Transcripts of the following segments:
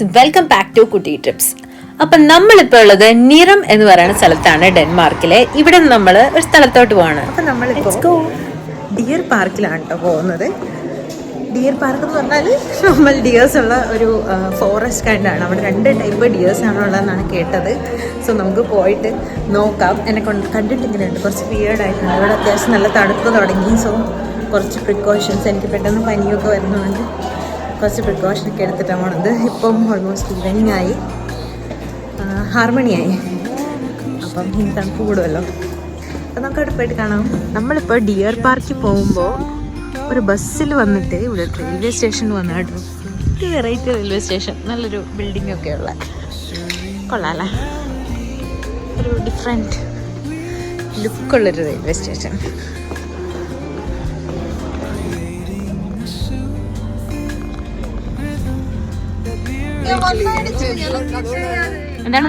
Friends, welcome back to കുട്ടി TRIPS. അപ്പം നമ്മളിപ്പോൾ ഉള്ളത് നിറം എന്ന് പറയുന്ന സ്ഥലത്താണ്, ഡെൻമാർക്കിലെ. ഇവിടെ നമ്മൾ ഒരു സ്ഥലത്തോട്ട് പോവാണ്. അപ്പം നമ്മളിപ്പോൾ ഡിയർ പാർക്കിലാണ് കേട്ടോ പോകുന്നത്. ഡിയർ പാർക്ക് എന്ന് പറഞ്ഞാൽ നമ്മൾ ഡിയേഴ്സ് ഉള്ള ഒരു ഫോറസ്റ്റ് കൈൻഡാണ്. അവിടെ 2 ടൈപ്പ് ഡിയേഴ്സ് ആണുള്ളതെന്നാണ് കേട്ടത്. സോ നമുക്ക് പോയിട്ട് നോക്കാം. എന്നെ കണ്ടിട്ട് ഇങ്ങനെയുണ്ട്, കുറച്ച് വിയേർഡായിട്ടുണ്ട്. ഇവിടെ അത്യാവശ്യം നല്ല തണുപ്പ് തുടങ്ങി. സോ കുറച്ച് പ്രിക്കോഷൻസ്, എനിക്ക് പെട്ടെന്ന് പനിയൊക്കെ വരുന്നതുകൊണ്ട് കുറച്ച് പ്രിക്കോഷനൊക്കെ എടുത്തിട്ടാണ് പോണത്. ഇപ്പം ഓൾമോസ്റ്റ് ഈവനിങ് ആയി, 6 മണിയായി. അപ്പം ഇനി തണുപ്പ് കൂടുമല്ലോ. അപ്പം നമുക്ക് അവിടെ പോയിട്ട് കാണാം. നമ്മളിപ്പോൾ ഡിയർ പാർക്കിൽ പോകുമ്പോൾ ഒരു ബസ്സിൽ വന്നിട്ട് ഇവിടെ റെയിൽവേ സ്റ്റേഷനിൽ വന്നാട്ടോ. ഒരു വെറൈറ്റി റെയിൽവേ സ്റ്റേഷൻ, നല്ലൊരു ബിൽഡിംഗ് ഒക്കെ ഉള്ള, കൊള്ളാല്ലേ, ഒരു ഡിഫറെൻറ്റ് ലുക്കുള്ളൊരു റെയിൽവേ സ്റ്റേഷൻ. എന്താണ്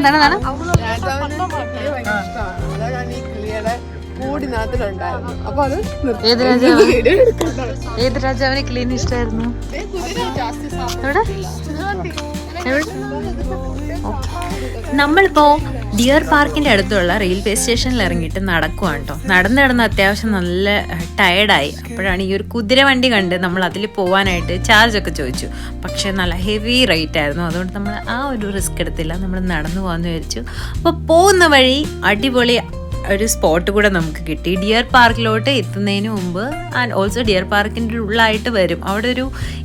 ഏത് രാജാവിനെ ക്ലീൻ ഇഷ്ടമായിരുന്നു? നമ്മളിപ്പോ ഡിയർ പാർക്കിന്റെ അടുത്തുള്ള റെയിൽവേ സ്റ്റേഷനിൽ ഇറങ്ങിയിട്ട് നടക്കുവാണ് കേട്ടോ. നടന്ന് അത്യാവശ്യം നല്ല ടയർഡായി. അപ്പോഴാണ് ഈ ഒരു കുതിര വണ്ടി കണ്ട് നമ്മൾ അതിൽ പോകാനായിട്ട് ചാർജൊക്കെ ചോദിച്ചു. പക്ഷെ നല്ല ഹെവി റേറ്റ് ആയിരുന്നു. അതുകൊണ്ട് നമ്മൾ ആ ഒരു റിസ്ക് എടുത്തില്ല, നമ്മൾ നടന്നു പോകാമെന്ന് വിചാരിച്ചു. അപ്പോൾ പോകുന്ന വഴി അടിപൊളി ഒരു സ്പോട്ട് കൂടെ നമുക്ക് കിട്ടി. ഡിയർ പാർക്കിലോട്ട് എത്തുന്നതിന് മുമ്പ് ആൻഡ് ഓൾസോ ഡിയർ പാർക്കിൻ്റെ ഉള്ളായിട്ട് വരും. അവിടെ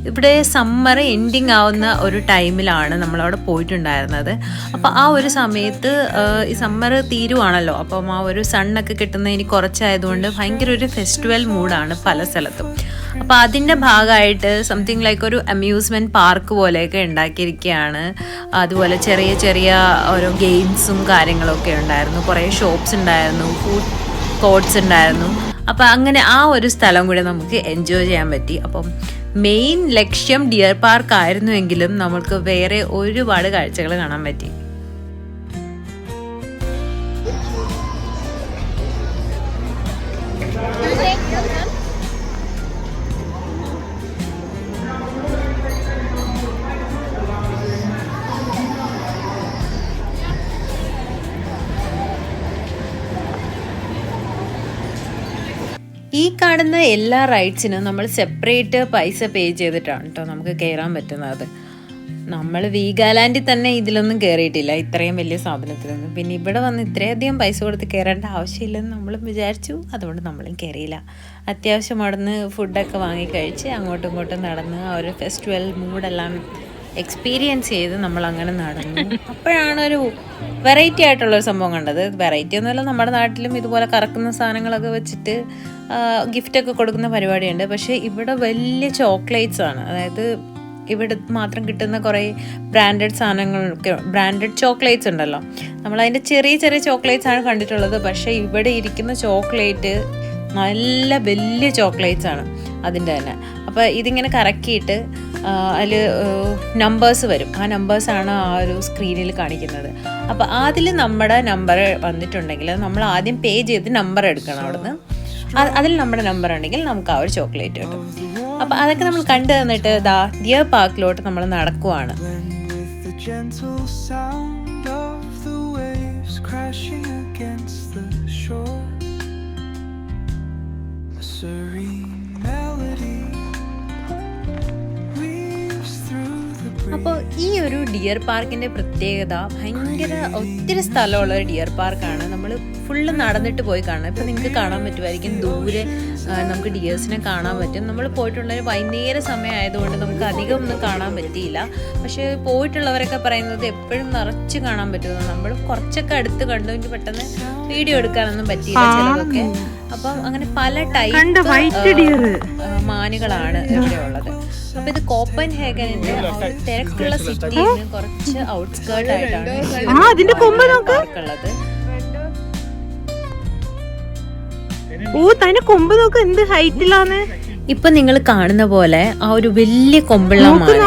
ഇവിടെ സമ്മർ എൻഡിങ് ആവുന്ന ഒരു ടൈമിലാണ് നമ്മളവിടെ പോയിട്ടുണ്ടായിരുന്നത്. അപ്പോൾ ആ ഒരു സമയത്ത് ഈ സമ്മർ തീരുവാണല്ലോ. അപ്പം ആ ഒരു സണ്ണൊക്കെ കിട്ടുന്നതിന് കുറച്ചായതുകൊണ്ട് ഭയങ്കര ഒരു ഫെസ്റ്റിവൽ മൂഡാണ് പല സ്ഥലത്തും. അപ്പോൾ അതിൻ്റെ ഭാഗമായിട്ട് സംതിങ് ലൈക്ക് ഒരു അമ്യൂസ്മെൻറ്റ് പാർക്ക് പോലെയൊക്കെ ഉണ്ടാക്കിയിരിക്കുകയാണ്. അതുപോലെ ചെറിയ ചെറിയ ഓരോ ഗെയിംസും കാര്യങ്ങളൊക്കെ ഉണ്ടായിരുന്നു. കുറേ ഷോപ്സ് ഉണ്ടായിരുന്നു, ഫുഡ് കോർട്ട്സ് ഉണ്ടായിരുന്നു. അപ്പോൾ അങ്ങനെ ആ ഒരു സ്ഥലം കൂടി നമുക്ക് എൻജോയ് ചെയ്യാൻ പറ്റി. അപ്പം മെയിൻ ലക്ഷ്യം ഡിയർ പാർക്ക് ആയിരുന്നുവെങ്കിലും നമ്മൾക്ക് വേറെ ഒരുപാട് കാഴ്ചകൾ കാണാൻ പറ്റി. ഈ കാണുന്ന എല്ലാ റൈഡ്സിനും നമ്മൾ സെപ്പറേറ്റ് പൈസ പേ ചെയ്തിട്ടാണ് കേട്ടോ നമുക്ക് കയറാൻ പറ്റുന്നത്. നമ്മൾ വീഗാലാൻഡിൽ തന്നെ ഇതിലൊന്നും കയറിയിട്ടില്ല, ഇത്രയും വലിയ സാധനത്തിലൊന്നും. പിന്നെ ഇവിടെ വന്ന് ഇത്രയധികം പൈസ കൊടുത്ത് കയറേണ്ട ആവശ്യമില്ലെന്ന് നമ്മളും വിചാരിച്ചു. അതുകൊണ്ട് നമ്മളും കയറിയില്ല. അത്യാവശ്യം അവിടെ നിന്ന് ഫുഡൊക്കെ വാങ്ങി കഴിച്ച് അങ്ങോട്ടും ഇങ്ങോട്ടും നടന്ന് ആ ഒരു ഫെസ്റ്റിവൽ മൂഡെല്ലാം എക്സ്പീരിയൻസ് ചെയ്ത് നമ്മൾ അങ്ങനെ നടന്നു. അപ്പോഴാണ് ഒരു വെറൈറ്റി ആയിട്ടുള്ളൊരു സംഭവം കണ്ടത്. വെറൈറ്റി ഒന്നുമല്ല, നമ്മുടെ നാട്ടിലും ഇതുപോലെ കറക്കുന്ന സാധനങ്ങളൊക്കെ വെച്ചിട്ട് ഗിഫ്റ്റൊക്കെ കൊടുക്കുന്ന പരിപാടിയുണ്ട്. പക്ഷേ ഇവിടെ വലിയ ചോക്ലേറ്റ്സ് ആണ്. അതായത് ഇവിടെ മാത്രം കിട്ടുന്ന കുറേ ബ്രാൻഡഡ് സാധനങ്ങളൊക്കെ, ബ്രാൻഡഡ് ചോക്ലേറ്റ്സ് ഉണ്ടല്ലോ, നമ്മളതിൻ്റെ ചെറിയ ചെറിയ ചോക്ലേറ്റ്സ് ആണ് കണ്ടിട്ടുള്ളത്. പക്ഷേ ഇവിടെ ഇരിക്കുന്ന ചോക്ലേറ്റ് നല്ല വലിയ ചോക്ലേറ്റ്സ് ആണ് അതിൻ്റെ തന്നെ. അപ്പോൾ ഇതിങ്ങനെ കറക്കിയിട്ട് അതിൽ നമ്പേഴ്സ് വരും. ആ നമ്പേഴ്സാണ് ആ ഒരു സ്ക്രീനിൽ കാണിക്കുന്നത്. അപ്പോൾ അതിൽ നമ്മുടെ നമ്പർ വന്നിട്ടുണ്ടെങ്കിൽ നമ്മൾ ആദ്യം പേ ചെയ്ത് നമ്പർ എടുക്കണം. അവിടുന്ന് അതിൽ നമ്മുടെ നമ്പർ ഉണ്ടെങ്കിൽ നമുക്ക് ആ ഒരു ചോക്ലേറ്റ് കിട്ടും. അപ്പോൾ അതൊക്കെ നമ്മൾ കണ്ടു തന്നിട്ട് ഡിയർ പാർക്കിലോട്ട് നമ്മൾ നടക്കുവാണ്. അപ്പോൾ ഈ ഒരു ഡിയർ പാർക്കിൻ്റെ പ്രത്യേകത ഭയങ്കര ഒത്തിരി സ്ഥലമുള്ള ഒരു ഡിയർ പാർക്കാണ്. നമ്മൾ ഫുള്ള് നടന്നിട്ട് പോയി കാണണം. ഇപ്പോൾ നിങ്ങൾക്ക് കാണാൻ പറ്റുമായിരിക്കും, ദൂരെ നമുക്ക് ഡിയേഴ്സിനെ കാണാൻ പറ്റും. നമ്മൾ പോയിട്ടുള്ളൊരു വൈകുന്നേര സമയം ആയതുകൊണ്ട് നമുക്ക് അധികം ഒന്നും കാണാൻ പറ്റിയില്ല. പക്ഷേ പോയിട്ടുള്ളവരൊക്കെ പറയുന്നത് എപ്പോഴും നിറച്ച് കാണാൻ പറ്റുന്നു. നമ്മൾ കുറച്ചൊക്കെ അടുത്ത് കണ്ടു, എനിക്ക് പെട്ടെന്ന് വീഡിയോ എടുക്കാനൊന്നും പറ്റിയില്ല ചിലതൊക്കെ. അപ്പം അങ്ങനെ പല ടൈപ്പ് മാനുകളാണ് ഇവിടെ ഉള്ളത്. അപ്പൊ ഇത് കോപ്പൻഹേഗനിന്റെ തിരക്കുള്ള സിറ്റിയിൽ നിന്ന് കുറച്ച് ഔട്ട്സ്കേർട്ട് ആയിട്ടാണ് ഉള്ളത്. ഓ, തന്നെ കൊമ്പ് നോക്ക്, എന്ത് ഹൈറ്റിലാന്ന്. ഇപ്പൊ നിങ്ങൾ കാണുന്ന പോലെ ആ ഒരു വലിയ കൊമ്പുള്ള മാൻ,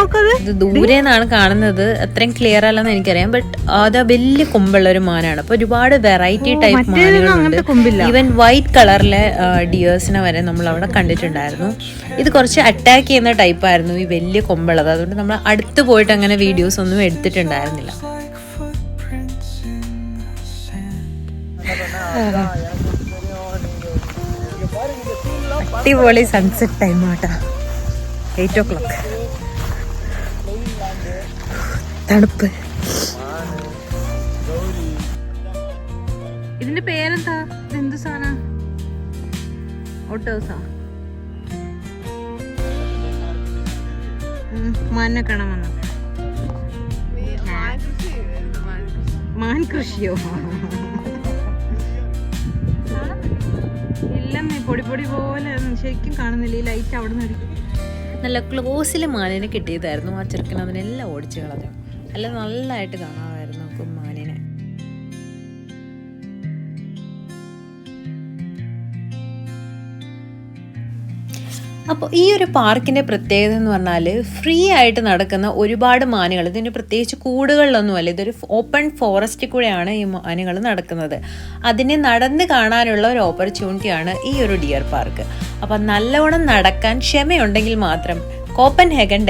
ഇത് ദൂരെ നിന്നാണ് കാണുന്നത്, അത്രയും ക്ലിയർ അല്ലെന്ന് എനിക്കറിയാം. ബട്ട് അത് വലിയ കൊമ്പുള്ള ഒരു മാനാണ്. അപ്പൊ ഒരുപാട് വെറൈറ്റി ടൈപ്പ് മാനുകളുണ്ട്. ഈവൻ വൈറ്റ് കളറിലെ ഡിയേഴ്സിനെ വരെ നമ്മൾ അവിടെ കണ്ടിട്ടുണ്ടായിരുന്നു. ഇത് കുറച്ച് അറ്റാക്ക് ചെയ്യുന്ന ടൈപ്പായിരുന്നു ഈ വലിയ കൊമ്പുള്ളത്. അതുകൊണ്ട് നമ്മൾ അടുത്ത് പോയിട്ട് അങ്ങനെ വീഡിയോസ് ഒന്നും എടുത്തിട്ടുണ്ടായിരുന്നില്ല. അടിപൊളി സൺസെറ്റ് ടൈം ആട്ടാ, 8 o'clock. തണുപ്പ്. ഇതിന്റെ പേരെന്താ? എന്ത് സാധനം? ഓട്ടോസാ? മാനിനെ കാണാൻ വന്ന മാൻ കൃഷിയോ? ഇല്ലമ്മേ, പൊടി പൊടി പോലെ ശരിക്കും കാണുന്നില്ല. ഈ ലൈറ്റ് അവിടെ നിന്ന് നല്ല ക്ലോസിൽ മാനിനെ കിട്ടിയതായിരുന്നു. ആ ചെറുക്കൻ അതിനെല്ലാം ഓടിച്ചു കളഞ്ഞു. അല്ല, നല്ലതായിട്ട് കാണാമായിരുന്നു നമുക്ക് മാനിനെ. അപ്പോൾ ഈ ഒരു പാർക്കിൻ്റെ പ്രത്യേകത എന്ന് പറഞ്ഞാൽ ഫ്രീ ആയിട്ട് നടക്കുന്ന ഒരുപാട് മാനുകൾ. ഇതിന് പ്രത്യേകിച്ച് കൂടുകളിലൊന്നുമല്ല, ഇതൊരു ഓപ്പൺ ഫോറസ്റ്റിൽ കൂടെയാണ് ഈ മാനുകൾ നടക്കുന്നത്. അതിനെ നടന്ന് കാണാനുള്ള ഒരു ഓപ്പർച്യൂണിറ്റിയാണ് ഈ ഒരു ഡിയർ പാർക്ക്. അപ്പം നല്ലവണ്ണം നടക്കാൻ ക്ഷമയുണ്ടെങ്കിൽ മാത്രം കോപ്പൻഹേഗൻ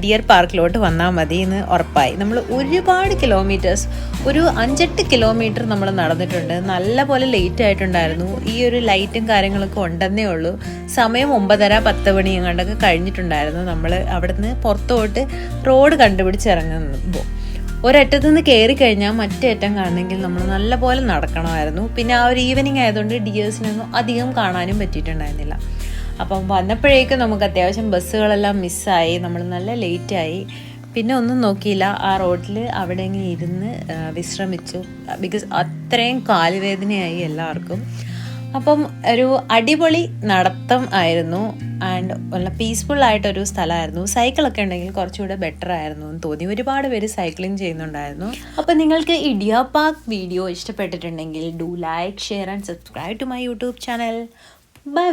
ഡിയർ പാർക്കിലോട്ട് വന്നാൽ മതി എന്ന് ഉറപ്പായി. നമ്മൾ ഒരുപാട് കിലോമീറ്റേഴ്സ്, ഒരു 5-8 കിലോമീറ്റർ നമ്മൾ നടന്നിട്ടുണ്ട്. നല്ല പോലെ ലേറ്റ് ആയിട്ടുണ്ടായിരുന്നു. ഈ ഒരു ലൈറ്റും കാര്യങ്ങളൊക്കെ ഉണ്ടെന്നേ ഉള്ളൂ. സമയം 9:30-10 മണി എങ്ങാണ്ടൊക്കെ കഴിഞ്ഞിട്ടുണ്ടായിരുന്നു. നമ്മൾ അവിടുന്ന് പുറത്തോട്ട് റോഡ് കണ്ടുപിടിച്ച് ഇറങ്ങുമ്പോൾ ഒരറ്റത്തു നിന്ന് കയറി കഴിഞ്ഞാൽ മറ്റേ അറ്റം കാണണമെങ്കിൽ നമ്മൾ നല്ല പോലെ നടക്കണമായിരുന്നു. പിന്നെ ആ ഒരു ഈവനിങ് ആയതുകൊണ്ട് ഡിയേഴ്സിനൊന്നും അധികം കാണാനും പറ്റിയിട്ടുണ്ടായിരുന്നില്ല. അപ്പം വന്നപ്പോഴേക്കും നമുക്ക് അത്യാവശ്യം ബസ്സുകളെല്ലാം മിസ്സായി. നമ്മൾ നല്ല ലേറ്റായി. പിന്നെ ഒന്നും നോക്കിയില്ല, ആ റോഡിൽ അവിടെ ഇങ്ങനെ ഇരുന്ന് വിശ്രമിച്ചു. ബിക്കോസ് അത്രയും കാലുവേദനയായി എല്ലാവർക്കും. അപ്പം ഒരു അടിപൊളി നടത്തം ആയിരുന്നു. ആൻഡ് നല്ല പീസ്ഫുൾ ആയിട്ടൊരു സ്ഥലമായിരുന്നു. സൈക്കിളൊക്കെ ഉണ്ടെങ്കിൽ കുറച്ചുകൂടെ ബെറ്റർ ആയിരുന്നു എന്ന് തോന്നി. ഒരുപാട് പേര് സൈക്ലിംഗ് ചെയ്യുന്നുണ്ടായിരുന്നു. അപ്പം നിങ്ങൾക്ക് ഈ ഡിയർ പാർക്ക് വീഡിയോ ഇഷ്ടപ്പെട്ടിട്ടുണ്ടെങ്കിൽ do like, share and subscribe to my YouTube channel. By.